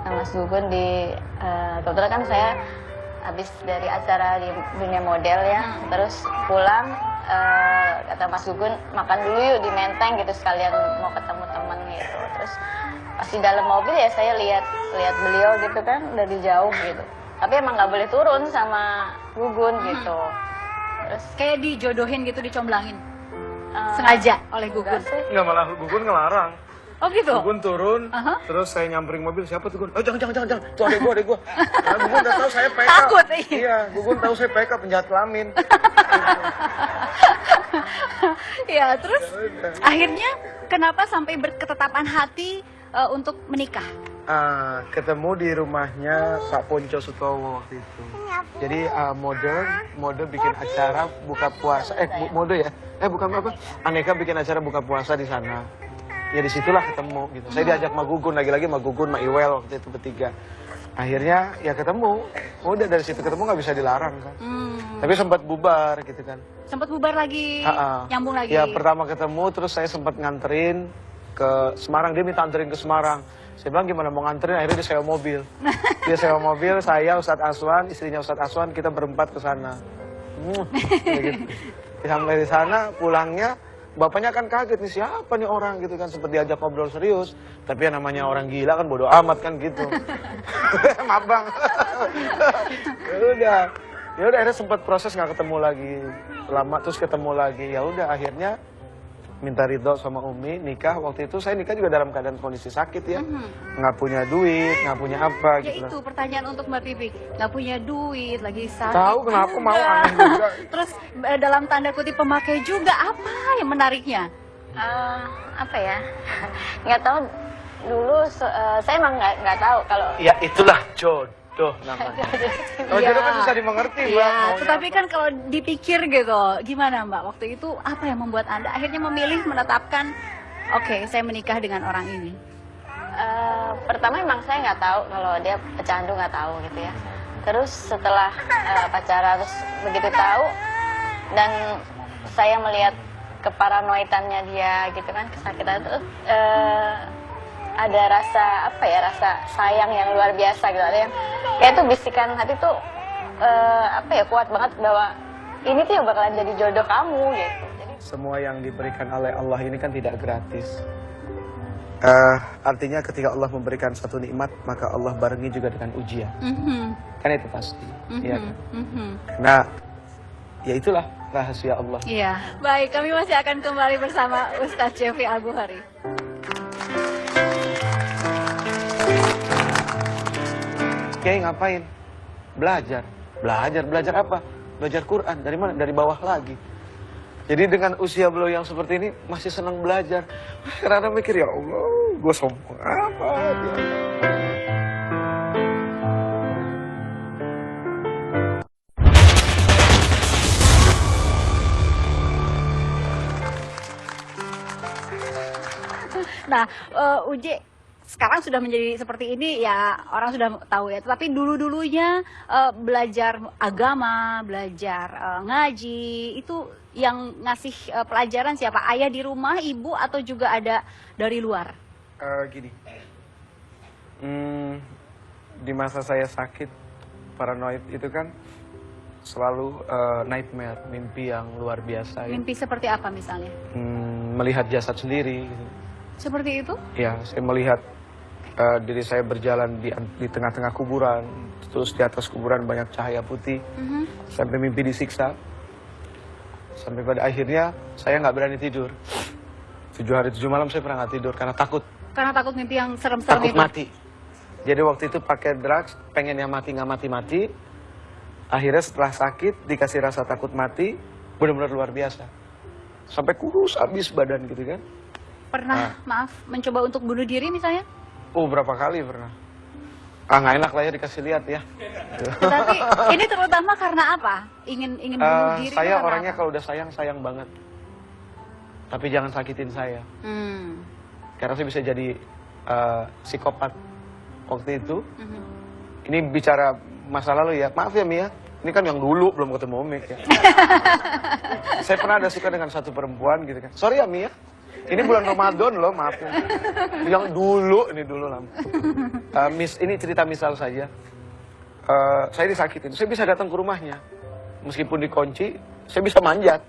S7: Nah, Mas Gugun di kebetulan kan saya habis dari acara di dunia model ya, terus pulang kata Mas Gugun makan dulu yuk di Menteng gitu, sekalian mau ketemu temen gitu. Terus pas di dalam mobil ya saya lihat beliau gitu kan dari jauh gitu. Tapi emang nggak boleh turun sama Gugun gitu. Terus
S2: Kayak dijodohin gitu, dicomblangin. Sengaja oleh Gugun.
S7: enggak sih.
S1: Nggak, malah Gugun ngelarang.
S2: Oh gitu?
S1: Gugun turun, terus saya nyamperin mobil, siapa tuh Gun? Oh jangan, itu adek gua. Karena Gugun udah tahu saya PK.
S2: Takut,
S1: Iya, Gugun tahu saya PK, penjahat kelamin.
S2: Ya, terus akhirnya kenapa sampai berketetapan hati untuk menikah?
S1: Ketemu di rumahnya Pak Ponco Sutowo waktu itu. Jadi mode bikin acara buka puasa, mode ya? Bukan apa? Aneka bikin acara buka puasa di sana. Ya disitulah ketemu gitu. Saya diajak sama Gugun, lagi-lagi sama Gugun, sama Iwel waktu itu bertiga. Akhirnya ya ketemu, udah dari situ ketemu nggak bisa dilarang kan. Tapi sempat bubar gitu kan.
S2: Sempat bubar lagi, nyambung lagi.
S1: Ya pertama ketemu, terus saya sempat nganterin ke Semarang, dia minta anterin ke Semarang. Saya bilang gimana mau nganterin, akhirnya dia sewa mobil. Dia sewa mobil, saya, Ustadz Aswan, istrinya Ustadz Aswan, kita berempat ke sana. Gitu. Sampai di sana, pulangnya, bapaknya kan kaget nih, siapa nih orang gitu kan, sempat diajak ngobrol serius. Tapi ya namanya orang gila kan bodo amat kan gitu. Maaf bang. Udah, Ya udah akhirnya sempat proses nggak ketemu lagi lama, terus ketemu lagi. Ya udah akhirnya minta ridho sama Umi, nikah. Waktu itu saya nikah juga dalam keadaan kondisi sakit ya, nggak punya duit, nggak punya apa
S2: Ya
S1: gitu.
S2: itu pertanyaan untuk Mbak Pipi, nggak punya duit, lagi sakit.
S1: Tahu kenapa mau
S2: juga.
S1: aneh juga.
S2: Terus dalam tanda kutip pemakai juga, apa yang menariknya?
S7: Apa ya? Nggak tahu dulu. Saya emang nggak tahu kalau.
S1: Ya itulah jodoh namanya. Kalau jodoh kan bisa dimengerti Mbak.
S2: Iya,
S1: maunya
S2: tetapi
S1: apa.
S2: kan kalau dipikir gitu, gimana Mbak? Waktu itu apa yang membuat Anda akhirnya memilih menetapkan, oke, saya menikah dengan orang ini?
S7: Pertama emang saya nggak tahu kalau dia pecandu, nggak tahu gitu ya. Terus setelah pacaran, terus begitu tahu dan saya melihat keparanoitannya dia gitu kan, kesakitan itu ada rasa apa ya, rasa sayang yang luar biasa gitu. Ada yang kayak tuh bisikan hati tuh apa ya, kuat banget bahwa ini tuh yang bakalan jadi jodoh kamu gitu. Jadi
S1: Semua yang diberikan oleh Allah ini kan tidak gratis. Artinya ketika Allah memberikan satu nikmat, maka Allah barengi juga dengan ujian. Kan itu pasti. Iya kan? Nah, ya itulah rahasia Allah.
S2: Iya. Baik, kami masih akan kembali bersama Ustadz Jeffrey Al-Bukhari.
S1: Kiai ngapain? Belajar. Belajar apa? Belajar Quran. Dari mana? Dari bawah lagi. Jadi dengan usia beliau yang seperti ini masih senang belajar. Karena mikir ya Allah, gue sombong apa?
S2: Nah, Uje sekarang sudah menjadi seperti ini ya, orang sudah tahu ya. Tetapi dulu-dulunya belajar agama, belajar ngaji, itu yang ngasih pelajaran siapa? Ayah di rumah, ibu, atau juga ada dari luar?
S1: Gini, di masa saya sakit paranoid itu kan selalu nightmare, mimpi yang luar biasa. Ya.
S2: Mimpi seperti apa misalnya?
S1: Melihat jasad sendiri. Gitu.
S2: Seperti itu?
S1: Ya, saya melihat diri saya berjalan di tengah-tengah kuburan, terus di atas kuburan banyak cahaya putih, sampai mimpi disiksa, sampai pada akhirnya saya nggak berani tidur. 7 hari 7 malam saya pernah nggak tidur karena takut.
S2: Karena takut mimpi yang serem-serem
S1: Takut
S2: itu?
S1: mati. Jadi waktu itu pakai drugs, pengennya mati nggak mati-mati. Akhirnya setelah sakit dikasih rasa takut mati, benar-benar luar biasa. Sampai kurus habis badan gitu kan.
S2: Pernah, maaf, mencoba untuk bunuh diri misalnya?
S1: Oh, berapa kali pernah. Nggak enak lah ya dikasih lihat ya.
S2: Tetapi ini terutama karena apa? Ingin bunuh diri?
S1: Saya
S2: karena
S1: orangnya
S2: apa?
S1: kalau udah sayang banget. Tapi jangan sakitin saya. Karena saya bisa jadi psikopat waktu itu. Ini bicara masa lalu ya. Maaf ya Mia, ini kan yang dulu belum ketemu Umi ya. Saya pernah ada suka dengan satu perempuan gitu kan. Sorry ya Mia, ini bulan Ramadan loh, maaf ya. Yang dulu, ini dulu lama. Ini cerita misal saja. Saya disakitin, saya bisa datang ke rumahnya. Meskipun dikunci, saya bisa manjat.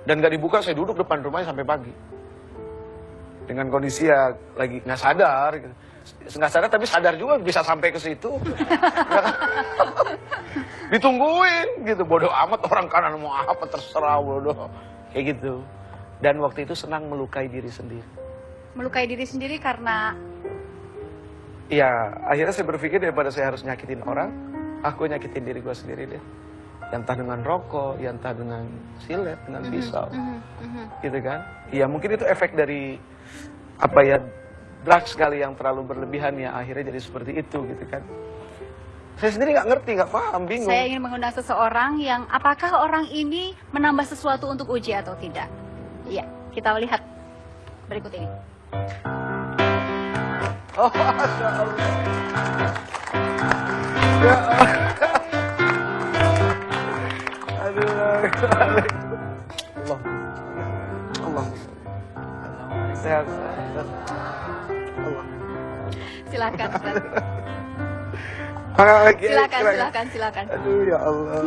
S1: Dan gak dibuka, saya duduk depan rumahnya sampai pagi. Dengan kondisi ya lagi nggak sadar. Gitu. Nggak sadar tapi sadar juga bisa sampai ke situ. Ditungguin gitu, bodoh amat orang kanan mau apa terserah bodoh. Kayak gitu. Dan waktu itu senang melukai diri sendiri.
S2: Melukai diri sendiri karena...
S1: Ya, akhirnya saya berpikir daripada saya harus nyakitin orang, aku nyakitin diri gue sendiri deh. Entah dengan rokok, ya entah dengan silet, dengan pisau. Gitu kan. Ya mungkin itu efek dari, apa ya, drugs kali yang terlalu berlebihan ya, akhirnya jadi seperti itu gitu kan. Saya sendiri nggak ngerti, nggak paham, bingung.
S2: Saya ingin mengundang seseorang yang apakah orang ini menambah sesuatu untuk Uji atau tidak? Iya, kita lihat berikut ini.
S1: Oh, Masya Allah. Ya Allah. Aduh. Allah. Allah. Sehat. Allah.
S2: Silakan, Ustaz. Silakan.
S1: Aduh, ya Allah.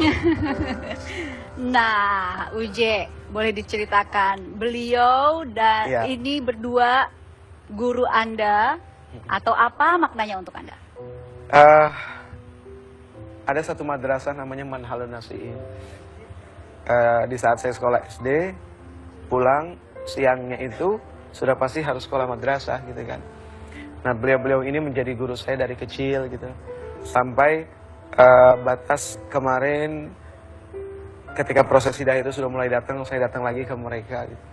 S2: Nah, Uje, boleh diceritakan beliau dan
S1: Ya.
S2: ini berdua guru Anda atau apa maknanya untuk Anda?
S1: ada satu madrasah namanya Manhalun Nasiin. Di saat saya sekolah SD, pulang siangnya itu sudah pasti harus sekolah madrasah gitu kan. Nah, beliau-beliau ini menjadi guru saya dari kecil gitu. Sampai batas kemarin ketika proses hidayah itu sudah mulai datang, saya datang lagi ke mereka gitu.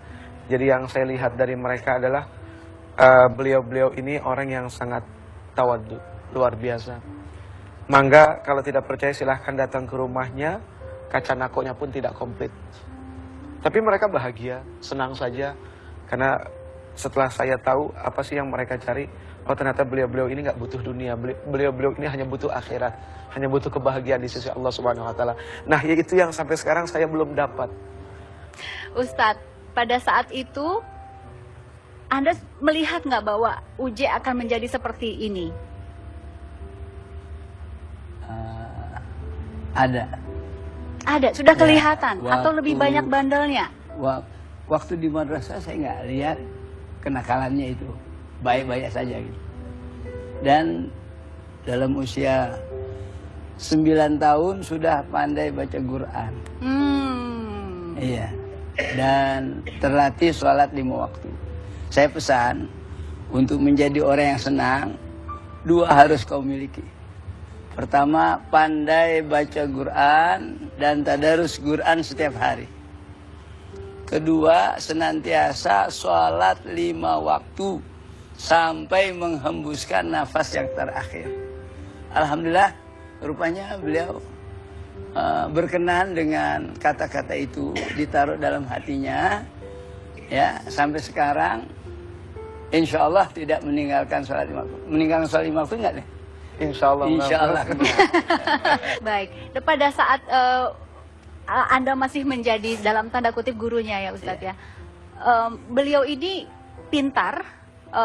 S1: Jadi yang saya lihat dari mereka adalah beliau-beliau ini orang yang sangat tawadhu, luar biasa. Mangga kalau tidak percaya silahkan datang ke rumahnya, kaca nakonya pun tidak komplit. Tapi mereka bahagia, senang saja. Karena setelah saya tahu apa sih yang mereka cari, oh ternyata beliau-beliau ini nggak butuh dunia, beliau-beliau ini hanya butuh akhirat, hanya butuh kebahagiaan di sisi Allah Subhanahu Wa Taala. Nah, itu yang sampai sekarang saya belum dapat.
S2: Ustadz, pada saat itu Anda melihat nggak bahwa UJ akan menjadi seperti ini? Ada, sudah kelihatan atau lebih banyak bandelnya?
S8: Waktu di madrasah saya nggak lihat kenakalannya itu, baik-baik saja gitu. Dan dalam usia 9 tahun sudah pandai baca Quran. Iya. Dan terlatih sholat 5 waktu. Saya pesan untuk menjadi orang yang senang, 2 harus kau miliki. Pertama, pandai baca Quran dan tadarus Quran setiap hari. Kedua, senantiasa sholat 5 waktu sampai menghembuskan nafas yang terakhir. Alhamdulillah, rupanya beliau berkenan dengan kata-kata itu, ditaruh dalam hatinya. Ya, sampai sekarang, insya Allah tidak meninggalkan sholat 5 waktu. Meninggalkan sholat 5 waktu enggak deh?
S1: Insya Allah.
S8: Insya Allah.
S2: Baik, pada saat Anda masih menjadi dalam tanda kutip gurunya ya Ustadz ya, beliau ini pintar,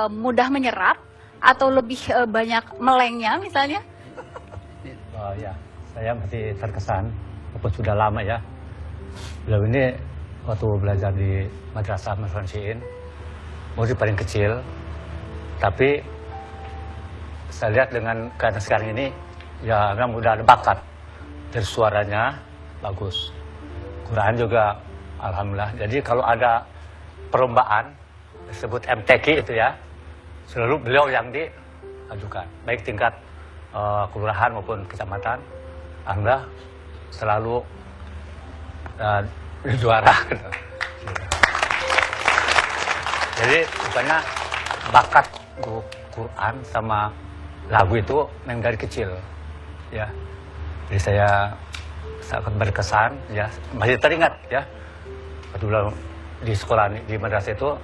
S2: mudah menyerap, atau lebih banyak melengnya misalnya?
S9: Oh ya, saya masih terkesan, walaupun sudah lama ya. Beliau ini waktu belajar di Madrasah Manhalun Nasiin, murid paling kecil, tapi saya lihat dengan keadaan sekarang ini, ya memang udah ada bakat. Dari suaranya bagus, Quran juga alhamdulillah. Jadi kalau ada perlombaan disebut MTQ itu ya, selalu beliau yang diajukan, baik tingkat kelurahan maupun kecamatan. Alhamdulillah selalu juara. Jadi rupanya bakat guru Quran sama lagu itu memang dari kecil, ya. Jadi saya sangat berkesan, ya. Masih teringat, ya. Dulu di sekolah di madrasah itu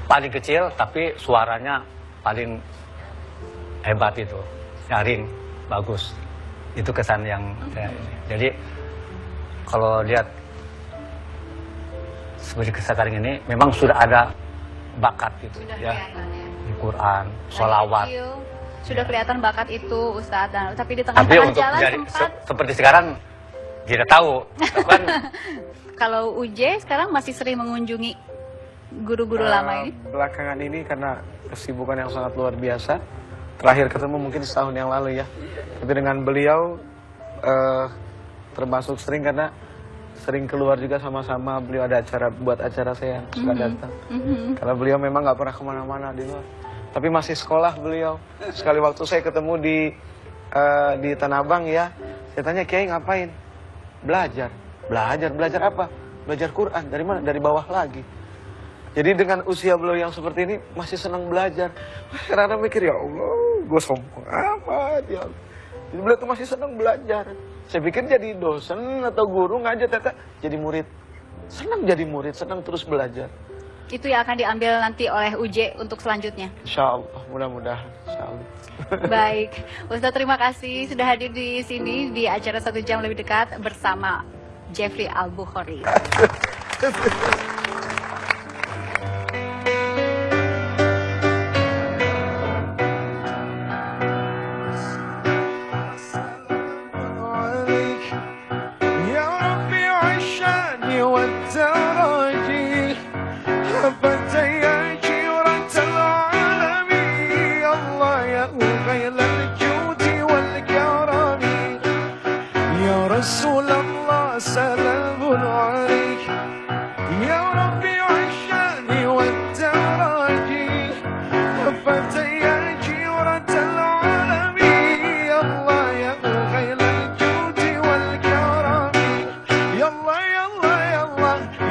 S9: paling kecil, tapi suaranya paling hebat itu, nyaring, bagus. Itu kesan yang saya ini. Jadi kalau lihat seperti sekarang ini, memang sudah ada bakat gitu,
S2: Sudah
S9: ya.
S2: kelihatan ya.
S9: Di Quran, sholawat.
S2: Sudah kelihatan bakat itu Ustadz, tapi di
S9: Tapi
S2: tengah-tengah
S9: untuk
S2: jalan
S9: jadi
S2: sempat
S9: seperti sekarang tidak tahu. Kan
S2: kalau UJ sekarang masih sering mengunjungi guru-guru lama ini?
S1: Belakangan ini karena kesibukan yang sangat luar biasa. Terakhir ketemu mungkin setahun yang lalu ya. Tapi dengan beliau termasuk sering karena sering keluar juga sama-sama. Beliau ada acara, buat acara saya suka datang. Karena beliau memang nggak pernah kemana-mana di luar. Tapi masih sekolah beliau. Sekali waktu saya ketemu di Tanah Abang ya, saya tanya, Kiai ngapain? Belajar. Belajar apa? Belajar Quran. Dari mana? Dari bawah lagi. Jadi dengan usia beliau yang seperti ini masih senang belajar. Karena mikir, ya Allah, gue sombong amat ya. Jadi beliau tuh masih senang belajar. Saya pikir jadi dosen atau guru ngajar, ternyata jadi murid. Senang jadi murid, senang terus belajar.
S2: Itu yang akan diambil nanti oleh UJ untuk selanjutnya.
S1: Insya Allah, mudah-mudahan. Insya Allah.
S2: Baik, Ustadz terima kasih sudah hadir di sini di acara 1 jam lebih dekat bersama Jeffrey Al-Bukhari.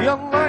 S10: yang